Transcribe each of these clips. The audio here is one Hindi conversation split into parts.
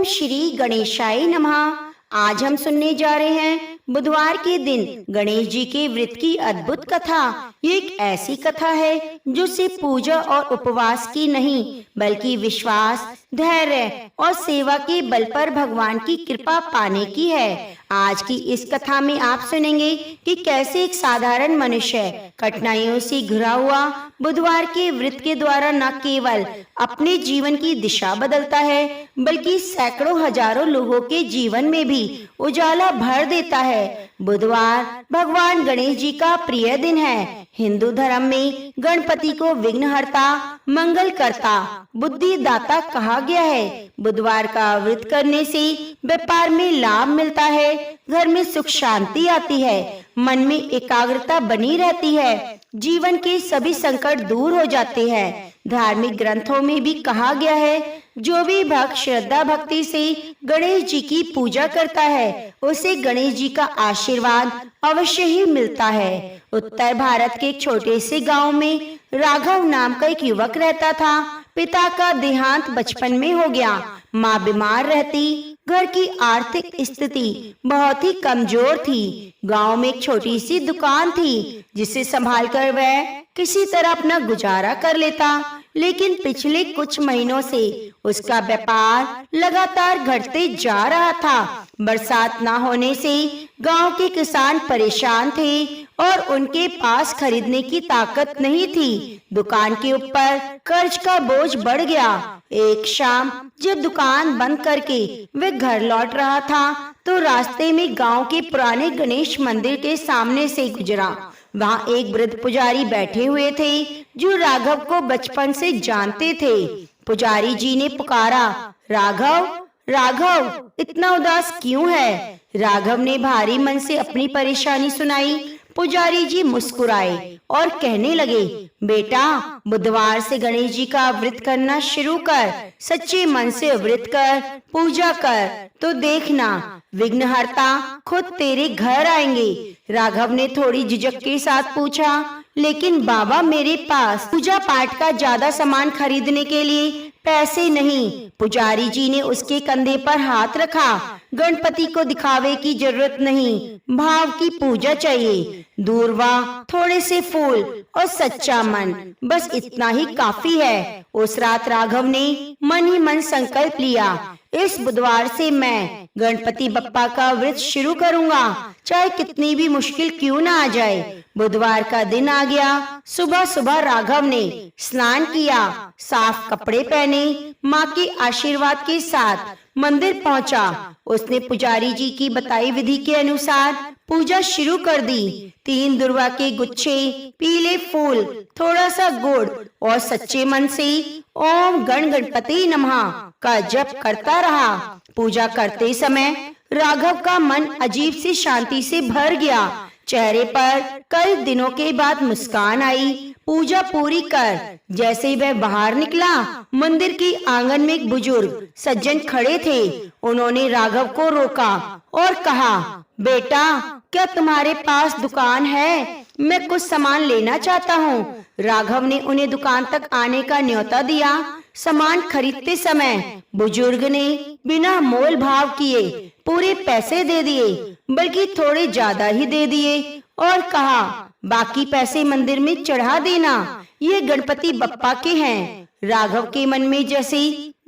श्री गणेशाय नमः। आज हम सुनने जा रहे हैं बुधवार के दिन गणेश जी के व्रत की अद्भुत कथा। ये एक ऐसी कथा है जो सिर्फ पूजा और उपवास की नहीं बल्कि विश्वास, धैर्य और सेवा के बल पर भगवान की कृपा पाने की है। आज की इस कथा में आप सुनेंगे कि कैसे एक साधारण मनुष्य कठिनाइयों से घिरा हुआ बुधवार के व्रत के द्वारा न केवल अपने जीवन की दिशा बदलता है बल्कि सैकड़ों हजारों लोगों के जीवन में भी उजाला भर देता है। बुधवार भगवान गणेश जी का प्रिय दिन है। हिंदू धर्म में गणपति को विघ्नहर्ता, मंगल करता, बुद्धिदाता कहा गया है। बुधवार का व्रत करने से व्यापार में लाभ मिलता है, घर में सुख शांति आती है, मन में एकाग्रता बनी रहती है, जीवन के सभी संकट दूर हो जाते हैं। धार्मिक ग्रंथों में भी कहा गया है, जो भी भक्त श्रद्धा भक्ति से गणेश जी की पूजा करता है उसे गणेश जी का आशीर्वाद अवश्य ही मिलता है। उत्तर भारत के एक छोटे से गांव में राघव नाम का एक युवक रहता था। पिता का देहांत बचपन में हो गया, माँ बीमार रहती, घर की आर्थिक स्थिति बहुत ही कमजोर थी। गांव में एक छोटी सी दुकान थी जिसे संभालकर वह किसी तरह अपना गुजारा कर लेता, लेकिन पिछले कुछ महीनों से उसका व्यापार लगातार घटते जा रहा था। बरसात न होने से गांव के किसान परेशान थे और उनके पास खरीदने की ताकत नहीं थी। दुकान के ऊपर कर्ज का बोझ बढ़ गया। एक शाम जब दुकान बंद करके वे घर लौट रहा था तो रास्ते में गांव के पुराने गणेश मंदिर के सामने से गुजरा। वहाँ एक वृद्ध पुजारी बैठे हुए थे जो राघव को बचपन से जानते थे। पुजारी जी ने पुकारा, राघव, राघव, इतना उदास क्यों है? राघव ने भारी मन से अपनी परेशानी सुनाई। पुजारी जी मुस्कुराए और कहने लगे, बेटा, बुधवार से गणेश जी का व्रत करना शुरू कर। सच्चे मन से व्रत कर, पूजा कर, तो देखना विघ्नहर्ता खुद तेरे घर आएंगे। राघव ने थोड़ी झिझक के साथ पूछा, लेकिन बाबा, मेरे पास पूजा पाठ का ज्यादा सामान खरीदने के लिए पैसे नहीं। पुजारी जी ने उसके कंधे पर हाथ रखा। गणपति को दिखावे की जरूरत नहीं, भाव की पूजा चाहिए। दूर्वा, थोड़े से फूल और सच्चा मन, बस इतना ही काफी है। उस रात राघव ने मन ही मन संकल्प लिया, इस बुधवार से मैं गणपति बप्पा का व्रत शुरू करूंगा, चाहे कितनी भी मुश्किल क्यों ना आ जाए। बुधवार का दिन आ गया। सुबह सुबह राघव ने स्नान किया, साफ कपड़े पहने, माँ के आशीर्वाद के साथ मंदिर पहुंचा। उसने पुजारी जी की बताई विधि के अनुसार पूजा शुरू कर दी। 3 दुर्वा के गुच्छे, पीले फूल, थोड़ा सा गुड़ और सच्चे मन से ओम गण गणपति नमः का जप करता रहा। पूजा करते समय राघव का मन अजीब सी शांति से भर गया। चेहरे पर कई दिनों के बाद मुस्कान आई। पूजा पूरी कर जैसे ही वह बाहर निकला, मंदिर के आंगन में एक बुजुर्ग सज्जन खड़े थे। उन्होंने राघव को रोका और कहा, बेटा, क्या तुम्हारे पास दुकान है? मैं कुछ सामान लेना चाहता हूँ। राघव ने उन्हें दुकान तक आने का न्योता दिया। सामान खरीदते समय बुजुर्ग ने बिना मोल भाव किए पूरे पैसे दे दिए, बल्कि थोड़े ज्यादा ही दे दिए और कहा, बाकी पैसे मंदिर में चढ़ा देना, ये गणपति बप्पा के हैं। राघव के मन में जैसे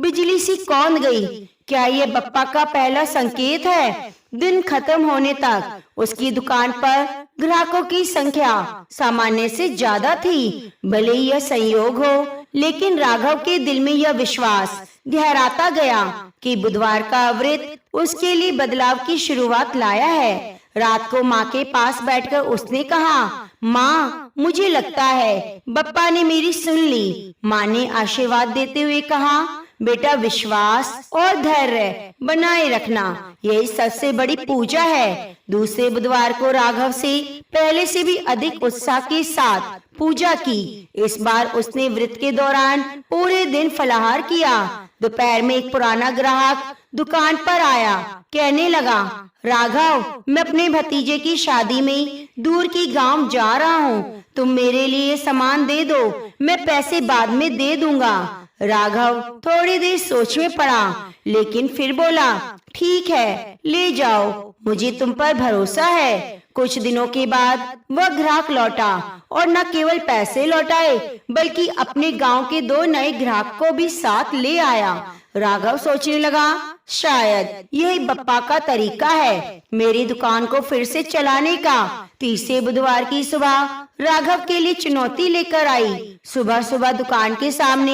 बिजली सी कौंध गई। क्या ये बप्पा का पहला संकेत है? दिन खत्म होने तक उसकी दुकान पर ग्राहकों की संख्या सामान्य से ज्यादा थी। भले ही यह संयोग हो, लेकिन राघव के दिल में यह विश्वास गहराता गया कि बुधवार का व्रत उसके लिए बदलाव की शुरुआत लाया है। रात को माँ के पास बैठकर उसने कहा, माँ, मुझे लगता है बप्पा ने मेरी सुन ली। माँ ने आशीर्वाद देते हुए कहा, बेटा, विश्वास और धैर्य बनाए रखना, यही सबसे बड़ी पूजा है। दूसरे बुधवार को राघव से पहले से भी अधिक उत्साह के साथ पूजा की। इस बार उसने व्रत के दौरान पूरे दिन फलाहार किया। दोपहर में एक पुराना ग्राहक दुकान पर आया, कहने लगा, राघव, मैं अपने भतीजे की शादी में दूर की गांव जा रहा हूँ, तुम मेरे लिए सामान दे दो, मैं पैसे बाद में दे दूंगा। राघव थोड़ी देर सोच में पड़ा, लेकिन फिर बोला, ठीक है, ले जाओ, मुझे तुम पर भरोसा है। कुछ दिनों के बाद वह ग्राहक लौटा और न केवल पैसे लौटाए बल्कि अपने गांव के 2 नए ग्राहक को भी साथ ले आया। राघव सोचने लगा, शायद यही बप्पा का तरीका है मेरी दुकान को फिर से चलाने का। तीसरे बुधवार की सुबह राघव के लिए चुनौती लेकर आई। सुबह सुबह दुकान के सामने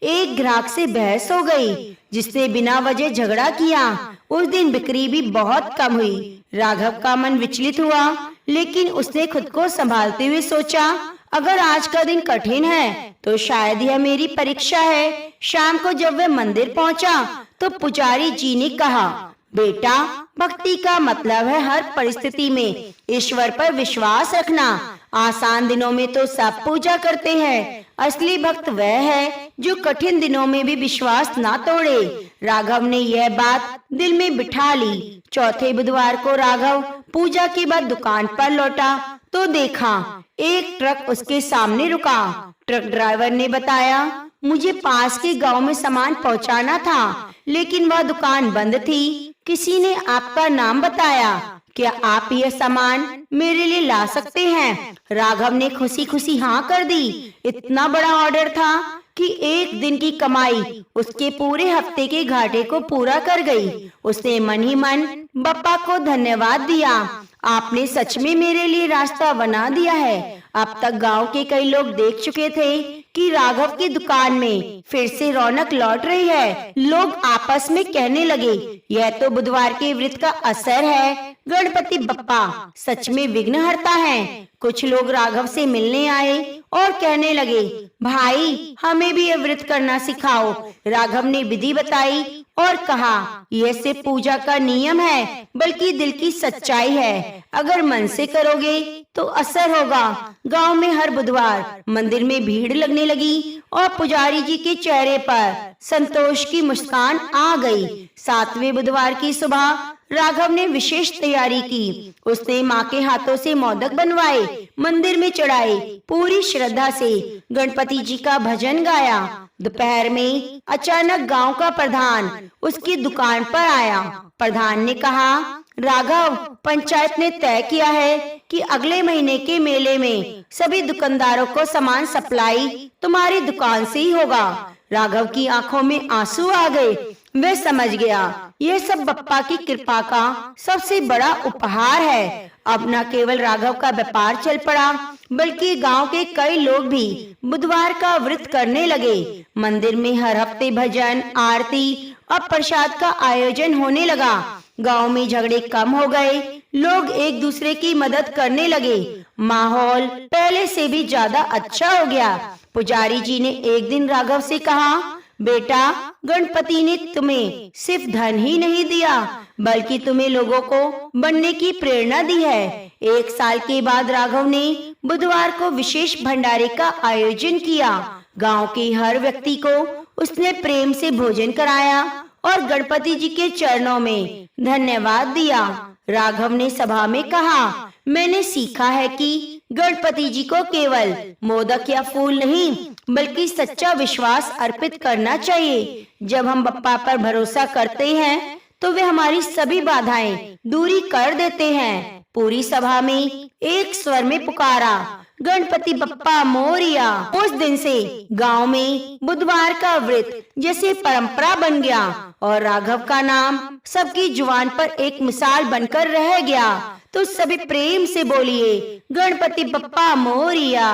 एक ग्राहक से बहस हो गई, जिसने बिना वजह झगड़ा किया। उस दिन बिक्री भी बहुत कम हुई। राघव का मन विचलित हुआ, लेकिन उसने खुद को संभालते हुए सोचा, अगर आज का दिन कठिन है तो शायद यह मेरी परीक्षा है। शाम को जब वह मंदिर पहुंचा तो पुजारी जी ने कहा, बेटा, भक्ति का मतलब है हर परिस्थिति में ईश्वर पर विश्वास रखना। आसान दिनों में तो सब पूजा करते हैं, असली भक्त वह है जो कठिन दिनों में भी विश्वास ना तोड़े। राघव ने यह बात दिल में बिठा ली। चौथे बुधवार को राघव पूजा के बाद दुकान पर लौटा तो देखा एक ट्रक उसके सामने रुका। ट्रक ड्राइवर ने बताया, मुझे पास के गांव में सामान पहुंचाना था, लेकिन वह दुकान बंद थी। किसी ने आपका नाम बताया, क्या आप यह सामान मेरे लिए ला सकते हैं? राघव ने खुशी खुशी हाँ कर दी। इतना बड़ा ऑर्डर था कि एक दिन की कमाई उसके पूरे हफ्ते के घाटे को पूरा कर गई। उसने मन ही मन बप्पा को धन्यवाद दिया, आपने सच में मेरे लिए रास्ता बना दिया है। अब तक गांव के कई लोग देख चुके थे कि राघव की दुकान में फिर से रौनक लौट रही है। लोग आपस में कहने लगे, यह तो बुधवार के व्रत का असर है, गणपति बप्पा सच में विघ्नहर्ता है। कुछ लोग राघव से मिलने आए और कहने लगे, भाई, हमें भी यह व्रत करना सिखाओ। राघव ने विधि बताई और कहा, यह सिर्फ पूजा का नियम है, बल्कि दिल की सच्चाई है। अगर मन से करोगे तो असर होगा। गांव में हर बुधवार मंदिर में भीड़ लगने लगी और पुजारी जी के चेहरे पर संतोष की मुस्कान आ गई। 7वें बुधवार की सुबह राघव ने विशेष तैयारी की। उसने माँ के हाथों से मोदक बनवाए, मंदिर में चढ़ाए, पूरी श्रद्धा से गणपति जी का भजन गाया। दोपहर में अचानक गांव का प्रधान उसकी दुकान पर आया। प्रधान ने कहा, राघव, पंचायत ने तय किया है कि अगले महीने के मेले में सभी दुकानदारों को सामान सप्लाई तुम्हारी दुकान से ही होगा। राघव की आंखों में आंसू आ गए। वह समझ गया, यह सब बप्पा की कृपा का सबसे बड़ा उपहार है। अब न केवल राघव का व्यापार चल पड़ा, बल्कि गांव के कई लोग भी बुधवार का व्रत करने लगे। मंदिर में हर हफ्ते भजन, आरती और प्रसाद का आयोजन होने लगा। गांव में झगड़े कम हो गए, लोग एक दूसरे की मदद करने लगे। माहौल पहले से भी ज्यादा अच्छा हो गया। पुजारी जी ने एक दिन राघव से कहा, बेटा, गणपति ने तुम्हें सिर्फ धन ही नहीं दिया, बल्कि तुम्हें लोगों को बनने की प्रेरणा दी है। 1 साल के बाद राघव ने बुधवार को विशेष भंडारे का आयोजन किया। गांव के हर व्यक्ति को उसने प्रेम से भोजन कराया और गणपति जी के चरणों में धन्यवाद दिया। राघव ने सभा में कहा, मैंने सीखा है कि गणपति जी को केवल मोदक या फूल नहीं, बल्कि सच्चा विश्वास अर्पित करना चाहिए। जब हम बप्पा पर भरोसा करते हैं तो वे हमारी सभी बाधाएं दूरी कर देते हैं। पूरी सभा में एक स्वर में पुकारा, गणपति बप्पा मोरिया। उस दिन से गांव में बुधवार का व्रत जैसे परंपरा बन गया और राघव का नाम सबकी जुबान पर एक मिसाल बनकर रह गया। तो सभी प्रेम से बोलिए, गणपति बप्पा मोरिया।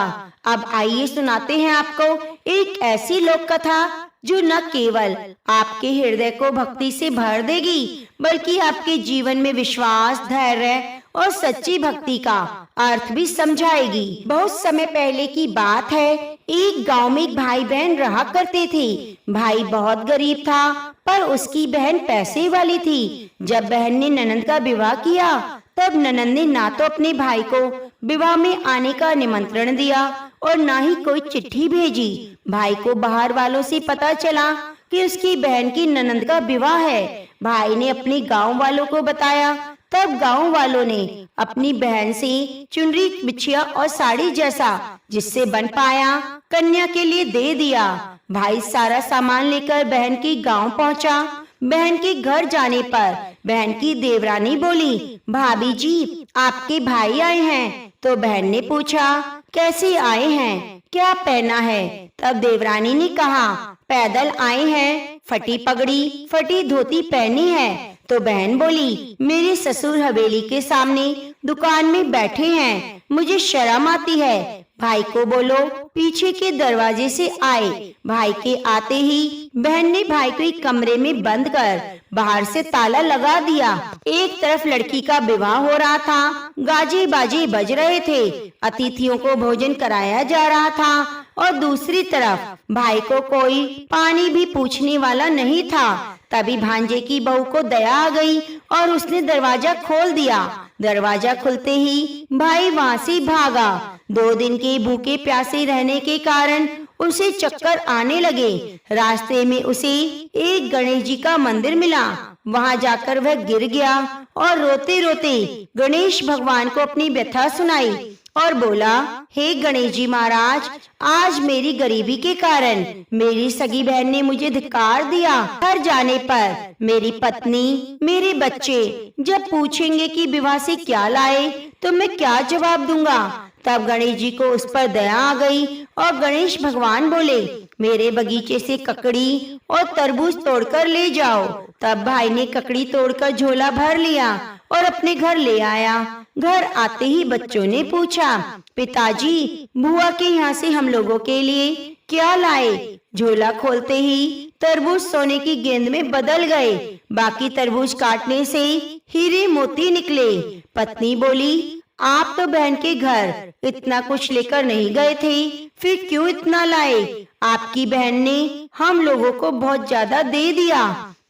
अब आइए सुनाते हैं आपको एक ऐसी लोक कथा जो न केवल आपके हृदय को भक्ति से भर देगी, बल्कि आपके जीवन में विश्वास, धैर्य और सच्ची भक्ति का अर्थ भी समझाएगी। बहुत समय पहले की बात है। एक गांव में एक भाई बहन रहा करते थे। भाई बहुत गरीब था, पर उसकी बहन पैसे वाली थी। जब बहन ने ननंद का विवाह किया, तब ननंद ने ना तो अपने भाई को विवाह में आने का निमंत्रण दिया और ना ही कोई चिट्ठी भेजी। भाई को बाहर वालों से पता चला कि उसकी बहन की ननंद का विवाह है। भाई ने अपने गांव वालों को बताया। तब गांव वालों ने अपनी बहन से चुनरी, बिछिया और साड़ी जैसा जिससे बन पाया कन्या के लिए दे दिया। भाई सारा सामान लेकर बहन के गांव पहुंचा। बहन के घर जाने पर बहन की देवरानी बोली, भाभी जी आपके भाई आए हैं। तो बहन ने पूछा, कैसे आए हैं, क्या पहना है? तब देवरानी ने कहा, पैदल आए हैं, फटी पगड़ी फटी धोती पहनी है। तो बहन बोली, मेरे ससुर हवेली के सामने दुकान में बैठे हैं, मुझे शर्म आती है। भाई को बोलो पीछे के दरवाजे से आए। भाई के आते ही बहन ने भाई को एक कमरे में बंद कर बाहर से ताला लगा दिया। एक तरफ लड़की का विवाह हो रहा था, गाजे बाजे बज रहे थे, अतिथियों को भोजन कराया जा रहा था, और दूसरी तरफ भाई को कोई पानी भी पूछने वाला नहीं था। तभी भांजे की बहू को दया आ गई और उसने दरवाजा खोल दिया। दरवाजा खुलते ही भाई वहां से भागा। 2 दिन के भूखे प्यासे रहने के कारण उसे चक्कर आने लगे। रास्ते में उसे एक गणेश जी का मंदिर मिला। वहां जाकर वह गिर गया और रोते रोते गणेश भगवान को अपनी व्यथा सुनाई और बोला, हे गणेश जी महाराज, आज मेरी गरीबी के कारण मेरी सगी बहन ने मुझे धिक्कार दिया। घर जाने पर मेरी पत्नी, मेरे बच्चे जब पूछेंगे कि विवाह से क्या लाए तो मैं क्या जवाब दूंगा? तब गणेश जी को उस पर दया आ गई और गणेश भगवान बोले, मेरे बगीचे से ककड़ी और तरबूज तोड़कर ले जाओ। तब भाई ने ककड़ी तोड़कर झोला भर लिया और अपने घर ले आया। घर आते ही बच्चों ने पूछा, पिताजी बुआ के यहाँ से हम लोगों के लिए क्या लाए? झोला खोलते ही तरबूज सोने की गेंद में बदल गए। बाकी तरबूज काटने से हीरे मोती निकले। पत्नी बोली, आप तो बहन के घर इतना कुछ लेकर नहीं गए थे, फिर क्यों इतना लाए? आपकी बहन ने हम लोगों को बहुत ज्यादा दे दिया।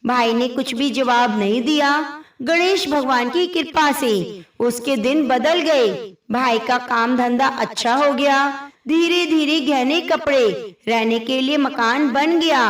भाई ने कुछ भी जवाब नहीं दिया। गणेश भगवान की कृपा से उसके दिन बदल गए। भाई का काम धंधा अच्छा हो गया। धीरे धीरे गहने कपड़े, रहने के लिए मकान बन गया।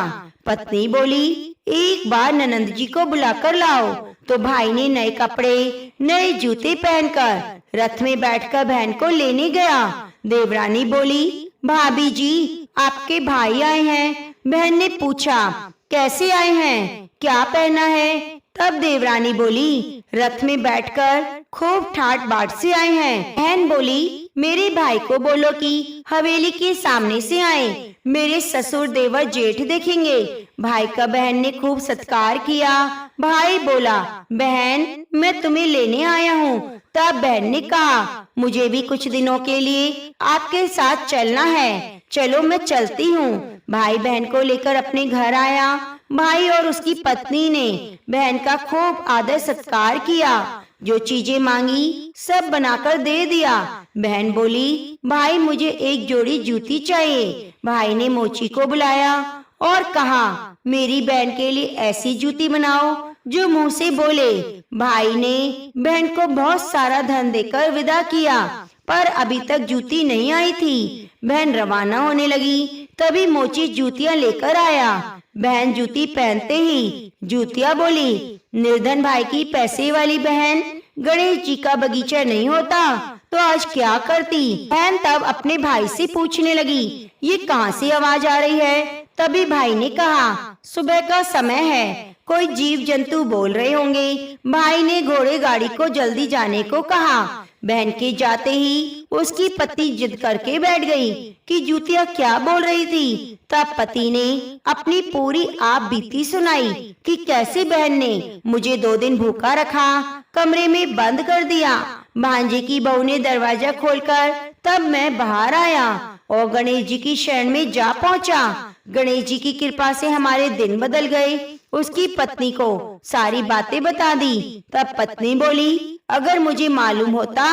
पत्नी बोली, एक बार ननंद जी को बुलाकर लाओ। तो भाई ने नए कपड़े, नए जूते पहनकर रथ में बैठकर बहन को लेने गया। देवरानी बोली, भाभी जी आपके भाई आए हैं। बहन ने पूछा, कैसे आए हैं, क्या पहना है? तब देवरानी बोली, रथ में बैठकर खूब ठाट बाट से आए हैं। बहन बोली, मेरे भाई को बोलो कि हवेली के सामने से आए, मेरे ससुर देवर जेठ देखेंगे। भाई का बहन ने खूब सत्कार किया। भाई बोला, बहन मैं तुम्हें लेने आया हूँ। तब बहन ने कहा, मुझे भी कुछ दिनों के लिए आपके साथ चलना है, चलो मैं चलती हूँ। भाई बहन को लेकर अपने घर आया। भाई और उसकी पत्नी ने बहन का खूब आदर सत्कार किया। जो चीजें मांगी सब बनाकर दे दिया। बहन बोली, भाई मुझे एक जोड़ी जूती चाहिए। भाई ने मोची को बुलाया और कहा, मेरी बहन के लिए ऐसी जूती बनाओ जो मुंह से बोले। भाई ने बहन को बहुत सारा धन देकर विदा किया, पर अभी तक जूती नहीं आई थी। बहन रवाना होने लगी, तभी मोची जूतियां लेकर आया। बहन जूती पहनते ही जूतियां बोली, निर्धन भाई की पैसे वाली बहन, गणेश जी का बगीचा नहीं होता तो आज क्या करती? बहन तब अपने भाई से पूछने लगी, ये कहाँ से आवाज आ रही है? तभी भाई ने कहा, सुबह का समय है, कोई जीव जंतु बोल रहे होंगे। भाई ने घोड़े गाड़ी को जल्दी जाने को कहा। बहन के जाते ही उसकी पति जिद करके बैठ गई कि जूतियां क्या बोल रही थी। तब पति ने अपनी पूरी आप बीती सुनाई कि कैसे बहन ने मुझे 2 दिन भूखा रखा, कमरे में बंद कर दिया। भांजे की बहू ने दरवाजा खोलकर तब मैं बाहर आया और गणेश जी की शरण में जा पहुंचा। गणेश जी की कृपा से हमारे दिन बदल गए। उसकी पत्नी को सारी बातें बता दी। तब पत्नी बोली, अगर मुझे मालूम होता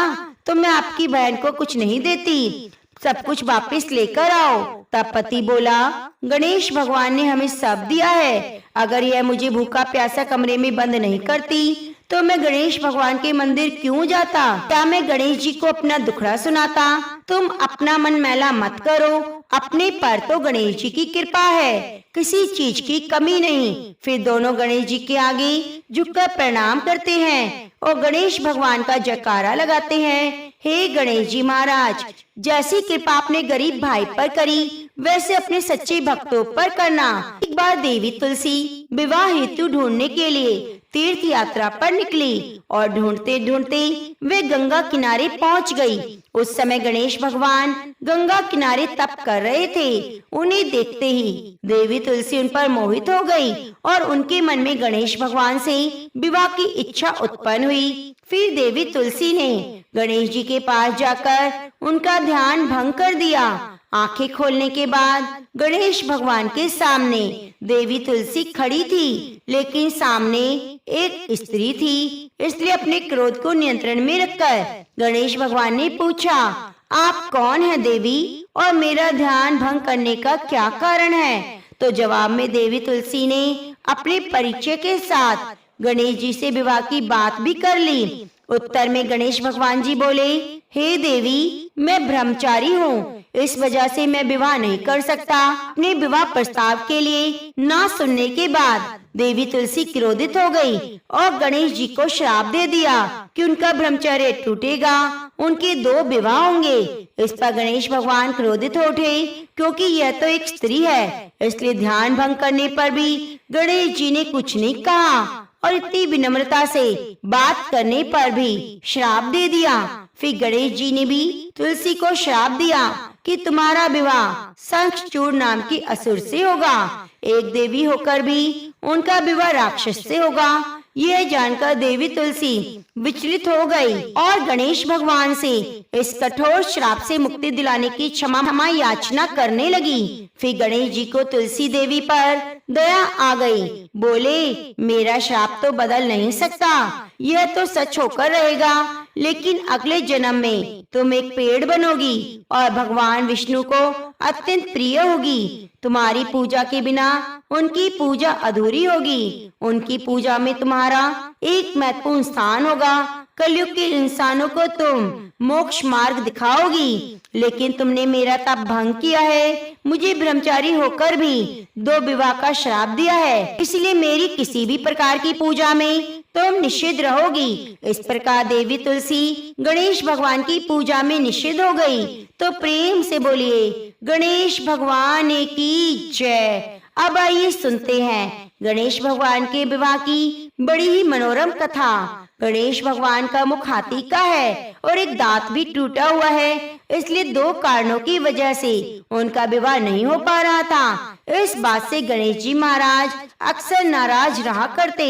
तो मैं आपकी बहन को कुछ नहीं देती, सब कुछ वापस लेकर आओ। तब पति बोला, गणेश भगवान ने हमें सब दिया है, अगर यह मुझे भूखा प्यासा कमरे में बंद नहीं करती तो मैं गणेश भगवान के मंदिर क्यों जाता? क्या मैं गणेश जी को अपना दुखड़ा सुनाता? तुम अपना मन मैला मत करो, अपने पर तो गणेश जी की कृपा है, किसी चीज की कमी नहीं। फिर दोनों गणेश जी के आगे झुककर प्रणाम करते हैं और गणेश भगवान का जयकारा लगाते हैं, हे गणेश जी महाराज, जैसी कृपा आपने गरीब भाई पर करी वैसे अपने सच्चे भक्तों पर करना। एक बार देवी तुलसी विवाह हेतु ढूंढने के लिए तीर्थ यात्रा पर निकली और ढूंढते ढूंढते वे गंगा किनारे पहुंच गई। उस समय गणेश भगवान गंगा किनारे तप कर रहे थे। उन्हें देखते ही देवी तुलसी उन पर मोहित हो गई और उनके मन में गणेश भगवान से विवाह की इच्छा उत्पन्न हुई। फिर देवी तुलसी ने गणेश जी के पास जाकर उनका ध्यान भंग कर दिया। आंखें खोलने के बाद गणेश भगवान के सामने देवी तुलसी खड़ी थी, लेकिन सामने एक स्त्री थी। इसलिए अपने क्रोध को नियंत्रण में रखकर गणेश भगवान ने पूछा, आप कौन है देवी, और मेरा ध्यान भंग करने का क्या कारण है? तो जवाब में देवी तुलसी ने अपने परिचय के साथ गणेश जी से विवाह की बात भी कर ली। उत्तर में गणेश भगवान जी बोले, हे देवी, मैं ब्रह्मचारी हूँ, इस वजह से मैं विवाह नहीं कर सकता। अपने विवाह प्रस्ताव के लिए ना सुनने के बाद देवी तुलसी क्रोधित हो गई और गणेश जी को श्राप दे दिया कि उनका ब्रह्मचर्य टूटेगा, उनके 2 विवाह होंगे। इस पर गणेश भगवान क्रोधित हो उठे, क्योंकि यह तो एक स्त्री है। इसलिए ध्यान भंग करने पर भी गणेश जी ने कुछ नहीं कहा और इतनी विनम्रता से बात करने पर भी श्राप दे दिया। फिर गणेश जी ने भी तुलसी को श्राप दिया कि तुम्हारा विवाह शंखचूड़ नाम की असुर से होगा। एक देवी होकर भी उनका विवाह राक्षस से होगा। यह जानकर देवी तुलसी विचलित हो गई और गणेश भगवान से इस कठोर श्राप से मुक्ति दिलाने की क्षमा याचना करने लगी। फिर गणेश जी को तुलसी देवी पर दया आ गई। बोले, मेरा श्राप तो बदल नहीं सकता, यह तो सच होकर रहेगा, लेकिन अगले जन्म में तुम एक पेड़ बनोगी और भगवान विष्णु को अत्यंत प्रिय होगी। तुम्हारी पूजा के बिना उनकी पूजा अधूरी होगी। उनकी पूजा में तुम्हारा एक महत्वपूर्ण स्थान होगा। कलयुग के इंसानों को तुम मोक्ष मार्ग दिखाओगी, लेकिन तुमने मेरा तप भंग किया है। मुझे ब्रह्मचारी होकर भी 2 विवाह का श्राप दिया है, इसलिए मेरी किसी भी प्रकार की पूजा में तुम निषिद्ध रहोगी। इस प्रकार देवी तुलसी गणेश भगवान की पूजा में निषिद्ध हो गई। तो प्रेम से बोलिए, गणेश भगवान की जय। अब आइए सुनते हैं गणेश भगवान के विवाह की बड़ी ही मनोरम कथा। गणेश भगवान का मुख हाथी का है और एक दांत भी टूटा हुआ है, इसलिए 2 कारणों की वजह से उनका विवाह नहीं हो पा रहा था। इस बात से गणेश जी महाराज अक्सर नाराज रहा करते।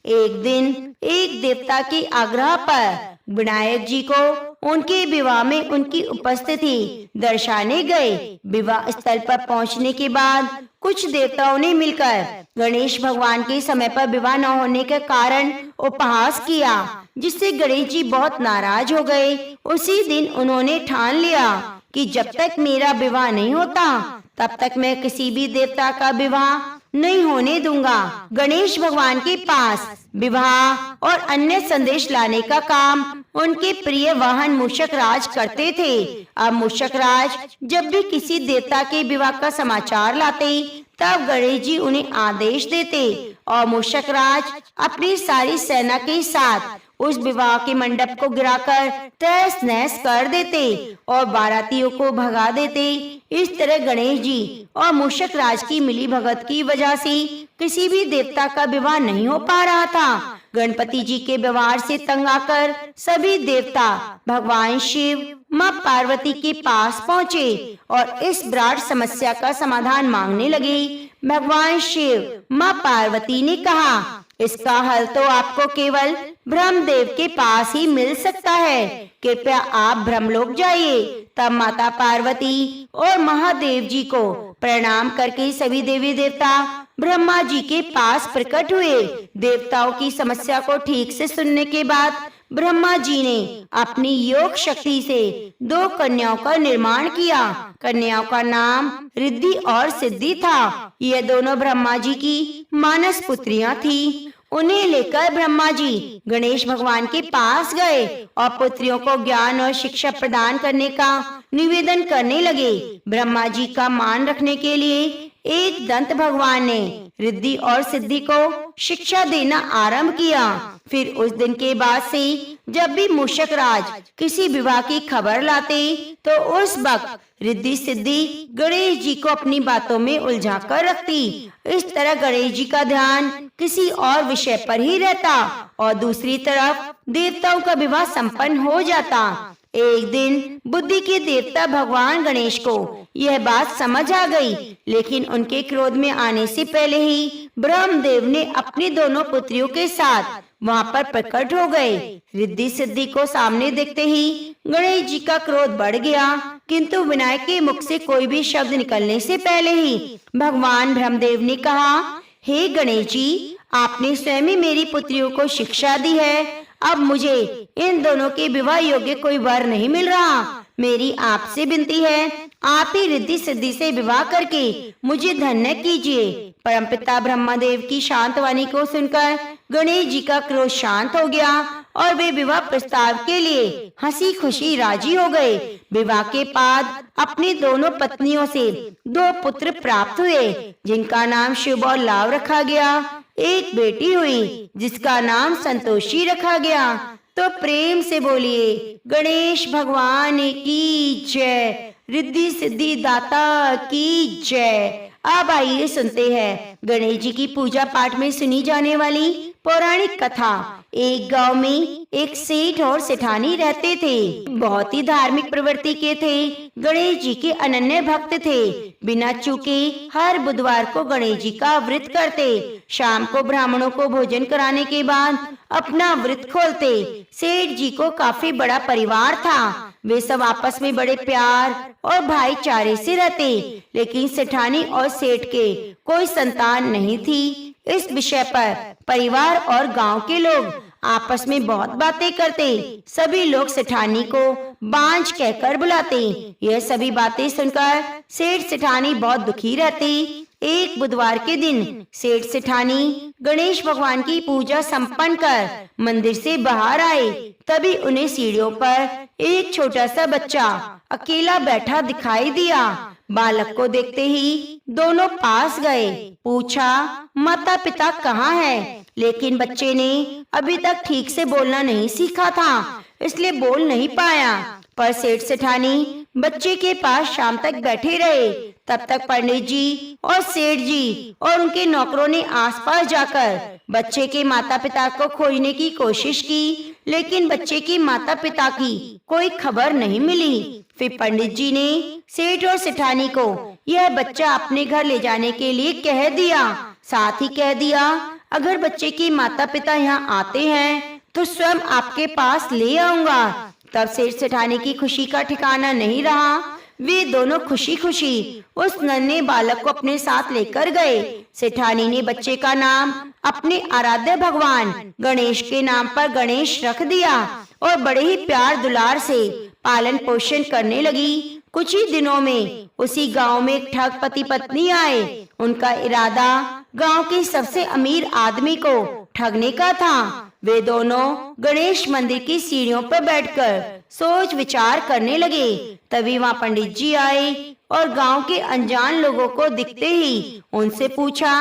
एक दिन एक देवता के आग्रह पर विनायक जी को उनके विवाह में उनकी उपस्थिति दर्शाने गए। विवाह स्थल पर पहुंचने के बाद कुछ देवताओं ने मिलकर गणेश भगवान के समय पर विवाह न होने के कारण उपहास किया, जिससे गणेश जी बहुत नाराज हो गए। उसी दिन उन्होंने ठान लिया कि जब तक मेरा विवाह नहीं होता तब तक मैं किसी भी देवता का विवाह नहीं होने दूंगा। गणेश भगवान के पास विवाह और अन्य संदेश लाने का काम उनके प्रिय वाहन मूषक राज करते थे। अब मूषक राज जब भी किसी देवता के विवाह का समाचार लाते तब गणेश जी उन्हें आदेश देते और मूषक राज अपनी सारी सेना के साथ उस विवाह के मंडप को गिराकर तहस नहस कर देते और बारातियों को भगा देते। इस तरह गणेश जी और मूषक राज की मिली भगत की वजह से किसी भी देवता का विवाह नहीं हो पा रहा था। गणपति जी के व्यवहार से तंग आकर सभी देवता भगवान शिव माँ पार्वती के पास पहुँचे और इस विराट समस्या का समाधान मांगने लगे। भगवान शिव माँ पार्वती ने कहा, इसका हल तो आपको केवल ब्रह्मदेव के पास ही मिल सकता है। कृपया आप ब्रह्मलोक जाइए। तब माता पार्वती और महादेव जी को प्रणाम करके सभी देवी देवता ब्रह्मा जी के पास प्रकट हुए। देवताओं की समस्या को ठीक से सुनने के बाद ब्रह्मा जी ने अपनी योग शक्ति से 2 कन्याओं का निर्माण किया। कन्याओं का नाम रिद्धि और सिद्धि था। ये दोनों ब्रह्मा जी की मानस पुत्रियां थी। उन्हें लेकर ब्रह्मा जी गणेश भगवान के पास गए और पुत्रियों को ज्ञान और शिक्षा प्रदान करने का निवेदन करने लगे। ब्रह्मा जी का मान रखने के लिए एक दंत भगवान ने रिद्धि और सिद्धि को शिक्षा देना आरंभ किया। फिर उस दिन के बाद से जब भी मूषक राज किसी विवाह की खबर लाते तो उस वक्त रिद्धि सिद्धि गणेश जी को अपनी बातों में उलझा कर रखती। इस तरह गणेश जी का ध्यान किसी और विषय पर ही रहता और दूसरी तरफ देवताओं का विवाह संपन्न हो जाता। एक दिन बुद्धि के देवता भगवान गणेश को यह बात समझ आ गई, लेकिन उनके क्रोध में आने से पहले ही ब्रह्मदेव ने अपनी दोनों पुत्रियों के साथ वहां पर प्रकट हो गए। रिद्धि सिद्धि को सामने देखते ही गणेश जी का क्रोध बढ़ गया, किंतु विनायक के मुख से कोई भी शब्द निकलने से पहले ही भगवान ब्रह्मदेव ने कहा, हे गणेश जी, आपने स्वयं ही मेरी पुत्रियों को शिक्षा दी है। अब मुझे इन दोनों के विवाह योग्य कोई वर नहीं मिल रहा। मेरी आपसे विनती है, आप ही रिद्धि सिद्धि से विवाह करके मुझे धन्य कीजिए। परमपिता ब्रह्मदेव की शांत वाणी को सुनकर गणेश जी का क्रोध शांत हो गया और वे विवाह प्रस्ताव के लिए हंसी खुशी राजी हो गए। विवाह के बाद अपनी दोनों पत्नियों से 2 पुत्र प्राप्त हुए, जिनका नाम शुभ और लाभ रखा गया। एक बेटी हुई जिसका नाम संतोषी रखा गया। तो प्रेम से बोलिए गणेश भगवान की जय, रिद्धि सिद्धि दाता की जय। अब आइए सुनते हैं गणेश जी की पूजा पाठ में सुनी जाने वाली पौराणिक कथा। एक गांव में एक सेठ और सेठानी रहते थे। बहुत ही धार्मिक प्रवृत्ति के थे। गणेश जी के अनन्य भक्त थे। बिना चूके हर बुधवार को गणेश जी का व्रत करते। शाम को ब्राह्मणों को भोजन कराने के बाद अपना व्रत खोलते। सेठ जी को काफी बड़ा परिवार था। वे सब आपस में बड़े प्यार और भाईचारे से रहते, लेकिन सेठानी और सेठ के कोई संतान नहीं थी। इस विषय पर परिवार और गांव के लोग आपस में बहुत बातें करते। सभी लोग सेठानी को बांझ कहकर बुलाते। यह सभी बातें सुनकर सेठ सेठानी बहुत दुखी रहती। एक बुधवार के दिन सेठ सेठानी गणेश भगवान की पूजा संपन्न कर मंदिर से बाहर आए। तभी उन्हें सीढ़ियों पर एक छोटा सा बच्चा अकेला बैठा दिखाई दिया। बालक को देखते ही दोनों पास गए। पूछा, माता पिता कहाँ हैं? लेकिन बच्चे ने अभी तक ठीक से बोलना नहीं सीखा था, इसलिए बोल नहीं पाया। पर सेठ सेठानी बच्चे के पास शाम तक बैठे रहे। तब तक पंडित जी और सेठ जी और उनके नौकरों ने आसपास जाकर बच्चे के माता पिता को खोजने की कोशिश की, लेकिन बच्चे के माता पिता की कोई खबर नहीं मिली। फिर पंडित जी ने सेठ और सेठानी को यह बच्चा अपने घर ले जाने के लिए कह दिया। साथ ही कह दिया, अगर बच्चे के माता पिता यहाँ आते हैं तो स्वयं आपके पास ले आऊंगा। तब सेठ सेठानी की खुशी का ठिकाना नहीं रहा। वे दोनों खुशी खुशी उस नन्हे बालक को अपने साथ लेकर गए। सेठानी ने बच्चे का नाम अपने आराध्य भगवान गणेश के नाम पर गणेश रख दिया और बड़े ही प्यार दुलार से पालन पोषण करने लगी। कुछ ही दिनों में उसी गांव में एक ठग पति पत्नी आए। उनका इरादा गांव के सबसे अमीर आदमी को ठगने का था। वे दोनों गणेश मंदिर की सीढ़ियों पर बैठकर सोच विचार करने लगे। तभी वहाँ पंडित जी आए और गांव के अनजान लोगों को दिखते ही उनसे पूछा,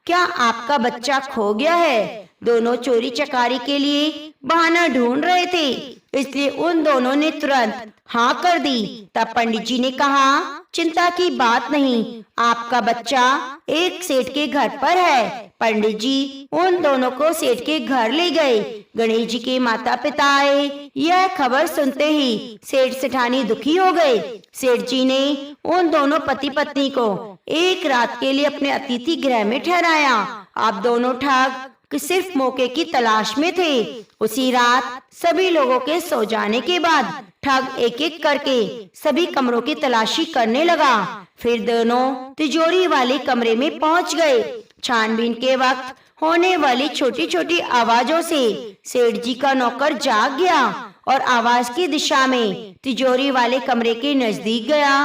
क्या आपका बच्चा खो गया है? दोनों चोरी चकारी के लिए बहाना ढूंढ रहे थे, इसलिए उन दोनों ने तुरंत हाँ कर दी। तब पंडित जी ने कहा, चिंता की बात नहीं, आपका बच्चा एक सेठ के घर पर है। पंडित जी उन दोनों को सेठ के घर ले गए। गणेश जी के माता पिता आए। यह खबर सुनते ही सेठ सेठानी दुखी हो गए। सेठ जी ने उन दोनों पति पत्नी को एक रात के लिए अपने अतिथि गृह में ठहराया। आप दोनों ठग सिर्फ मौके की तलाश में थे। उसी रात सभी लोगों के सो जाने के बाद ठग एक एक करके सभी कमरों की तलाशी करने लगा। फिर दोनों तिजोरी वाले कमरे में पहुंच गए। छानबीन के वक्त होने वाली छोटी छोटी आवाजों से सेठ जी का नौकर जाग गया और आवाज की दिशा में तिजोरी वाले कमरे के नजदीक गया।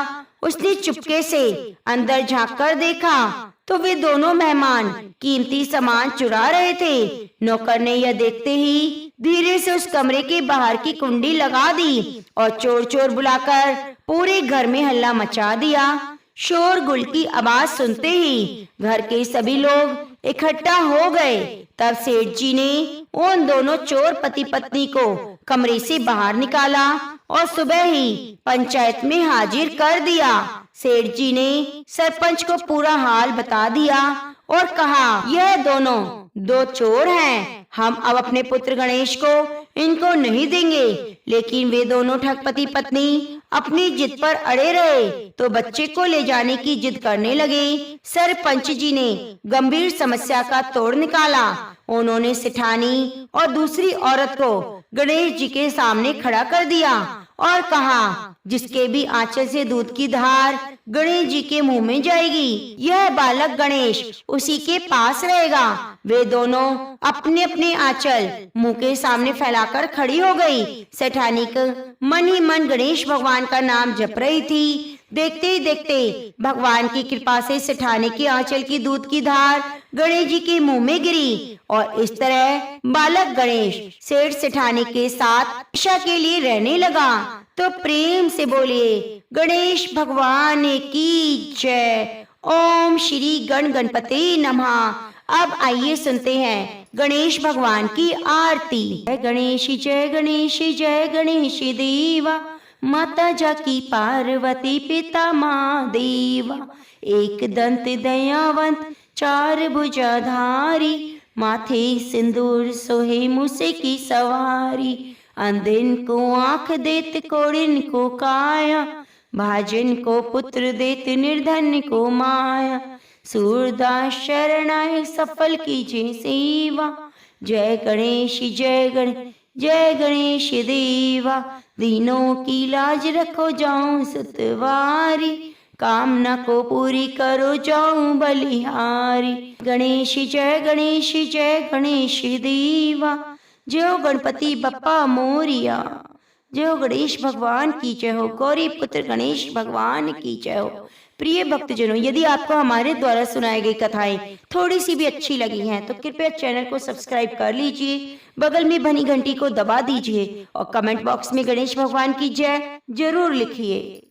उसने चुपके से अंदर झांक कर देखा तो वे दोनों मेहमान कीमती सामान चुरा रहे थे। नौकर ने यह देखते ही धीरे से उस कमरे के बाहर की कुंडी लगा दी और चोर चोर बुलाकर पूरे घर में हल्ला मचा दिया। शोरगुल की आवाज सुनते ही घर के सभी लोग इकट्ठा हो गए। तब सेठ जी ने उन दोनों चोर पति पत्नी को कमरे से बाहर निकाला और सुबह ही पंचायत में हाजिर कर दिया। सेठ जी ने सरपंच को पूरा हाल बता दिया और कहा, यह दोनों दो चोर हैं। हम अब अपने पुत्र गणेश को इनको नहीं देंगे। लेकिन वे दोनों ठग पति पत्नी अपनी जिद पर अड़े रहे तो बच्चे को ले जाने की जिद करने लगे। सरपंच जी ने गंभीर समस्या का तोड़ निकाला। उन्होंने सेठानी और दूसरी औरत को गणेश जी के सामने खड़ा कर दिया और कहा, जिसके भी आंचल से दूध की धार गणेश जी के मुंह में जाएगी, यह बालक गणेश उसी के पास रहेगा। वे दोनों अपने अपने आंचल मुंह के सामने फैलाकर खड़ी हो गई। सेठानी मन ही मन गणेश भगवान का नाम जप रही थी। देखते ही देखते भगवान की कृपा से सेठानी के आंचल की दूध की धार गणेश जी के मुंह में गिरी और इस तरह बालक गणेश सेठ सेठानी के साथ हमेशा के लिए रहने लगा। तो प्रेम से बोलिए गणेश भगवान की जय। ओम श्री गणपते नमः। अब आइए सुनते हैं गणेश भगवान की आरती। जय गणेश जय गणेश जय गणेश देवा, माता जाकी पार्वती पिता महादेवा। एक दंत दयावंत चार भुजाधारी, माथे सिंदूर सोहे मूसे की सवारी। अंधिन को आंख देत कोड़िन को काया, भाजन को पुत्र देत निर्धन को माया। सूरदास शरणाय सफल कीजिए सेवा, जय गणेश जय गणेश जय गणेश देवा। दीनों की लाज रखो जाऊं सतवारी, कामना को पूरी करो जाऊं बलिहारी। गणेश जय गणेश देवा, जय गणपति बप्पा मोरिया। जय गणेश भगवान की जय हो, गौरी पुत्र गणेश भगवान की जय हो। प्रिय भक्तजनों, यदि आपको हमारे द्वारा सुनाई गई कथाएं थोड़ी सी भी अच्छी लगी हैं तो कृपया चैनल को सब्सक्राइब कर लीजिए, बगल में बनी घंटी को दबा दीजिए और कमेंट बॉक्स में गणेश भगवान की जय जरूर लिखिए।